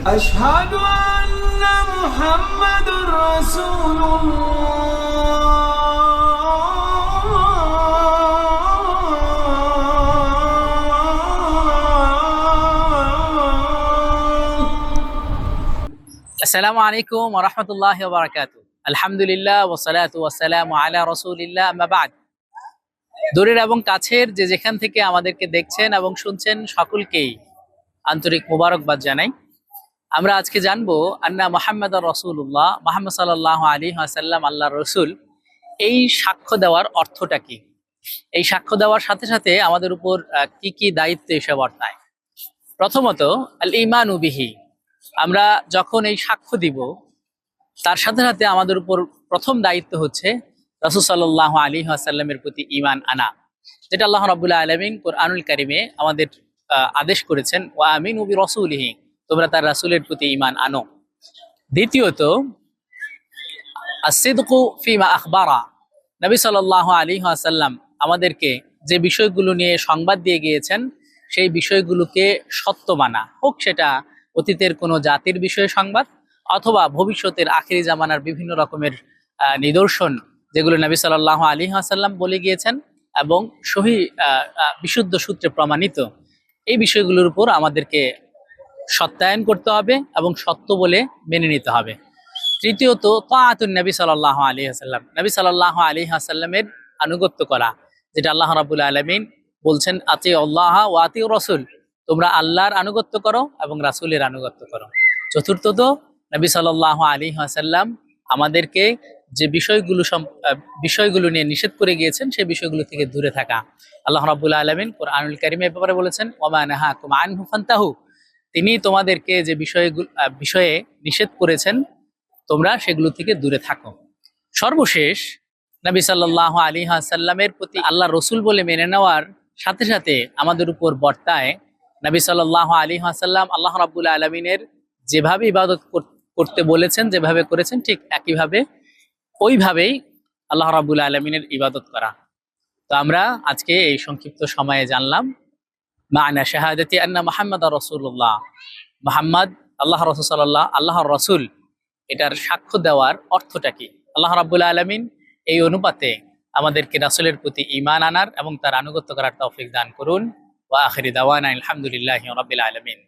أشهد أن محمد رسول আসসালামু আলাইকুম ওয়া রাহমাতুল্লাহি ওয়া বারাকাতুহু। আলহামদুলিল্লাহ ওয়া সালাতু ওয়া সালামু আলা রাসূলিল্লাহ, আম্মা বা'দ। দূরের এবং কাছের যে যেখান থেকে আমাদেরকে দেখছেন এবং শুনছেন সকলকেই আন্তরিক মোবারকবাদ জানাই। আমরা আজকে জানবো আন্না মুহাম্মাদুর রাসূলুল্লাহ, মুহাম্মদ সাল্লাল্লাহু আলাইহি ওয়াসাল্লাম আল্লাহর রাসূল। এই সাক্ষ্য দেওয়ার অর্থটা কি? এই সাক্ষ্য দেওয়ার সাথে সাথে আমাদের উপর কি কি দায়িত্ব এসে বর্তায়। প্রথমত আল ঈমানু বিহি, আমরা যখন এই সাক্ষ্য দিব তার সাথে সাথে আমাদের উপর প্রথম দায়িত্ব হচ্ছে রাসূল সাল্লাল্লাহু আলাইহি ওয়াসাল্লামের প্রতি ঈমান আনা, যেটা আল্লাহ রাব্বুল আলামিন কোরআনুল কারীমে আমাদের আদেশ করেছেন, ওয়া আমিনু বিরাসূলিহি, তোমরা তার রাসূলের প্রতি ঈমান আনো। দ্বিতীয়ত as-sidqu ফিমা আখবারা, নবী সাল্লাল্লাহু আলাইহি ওয়াসাল্লাম আমাদেরকে যে বিষয়গুলো নিয়ে সংবাদ দিয়ে গিয়েছেন সেই বিষয়গুলোকে সত্য মানা, হোক সেটা অতীতের কোনো জাতির বিষয়ে সংবাদ অথবা ভবিষ্যতের আখিরি জামানার বিভিন্ন রকমের নিদর্শন যেগুলো নবী সাল্লাল্লাহু আলাইহি ওয়াসাল্লাম বলে গিয়েছেন এবং সহি বিশুদ্ধ সূত্রে প্রমাণিত, এই বিষয়গুলোর উপর আমাদেরকে সত্যায়ন করতে হবে এবং সত্য বলে মেনে নিতে হবে। তৃতীয়ত তাআতুন নবী সাল্লাল্লাহু আলাইহি ওয়াসাল্লাম, নবী সাল্লাল্লাহু আলাইহি ওয়াসাল্লামের আনুগত্য করা, যেটা আল্লাহ রাব্বুল আলামিন বলছেন আতিউল্লাহ ওয়া আতিউর রাসূল, তোমরা আল্লাহর আনুগত্য করো এবং রাসূলের আনুগত্য করো। চতুর্থত নবী সাল্লাল্লাহু আলাইহি ওয়াসাল্লাম আমাদেরকে যে বিষয়গুলো নিয়ে নিষেধ করে গিয়েছেন সেই বিষয়গুলো থেকে দূরে থাকা। আল্লাহ রাব্বুল আলামিন কোরআনুল কারীমে এ ব্যাপারে বলেছেন, ওয়া মা নাহাকুম আনহু ফান্তাহু, তিনি তোমাদেরকে যে বিষয়ে নিষেধ করেছেন তোমরা সেগুলো থেকে দূরে থাকো। সর্বশেষ নবী সাল্লাল্লাহু আলাইহি ওয়াসাল্লামের প্রতি আল্লাহ রসুল বলে মেনে নেওয়ার সাথে সাথে আমাদের উপর বর্তায় নবী সাল্লাল্লাহু আলাইহি ওয়াসাল্লাম আল্লাহ রাব্বুল আলামিনের যেভাবে ইবাদত করতে বলেছেন, যেভাবে করেছেন ঠিক একইভাবে ওইভাবেই আল্লাহ রাব্বুল আলামিনের ইবাদত করা। তো আমরা আজকে এই সংক্ষিপ্ত সময়ে জানলাম মা'না শাহাদাতি আন্না মুহাম্মাদুর রাসূলুল্লাহ, মুহাম্মদ আল্লাহর রসুল, এটার সাক্ষ্য দেওয়ার অর্থটা কি। আল্লাহ রাব্বুল আলামিন এই অনুপাতে আমাদেরকে রাসূলের প্রতি ঈমান আনার এবং তার আনুগত্য করার তৌফিক দান করুন। ওয়া আখিরি দাওয়ানা আলহামদুলিল্লাহি রাব্বিল আলামিন।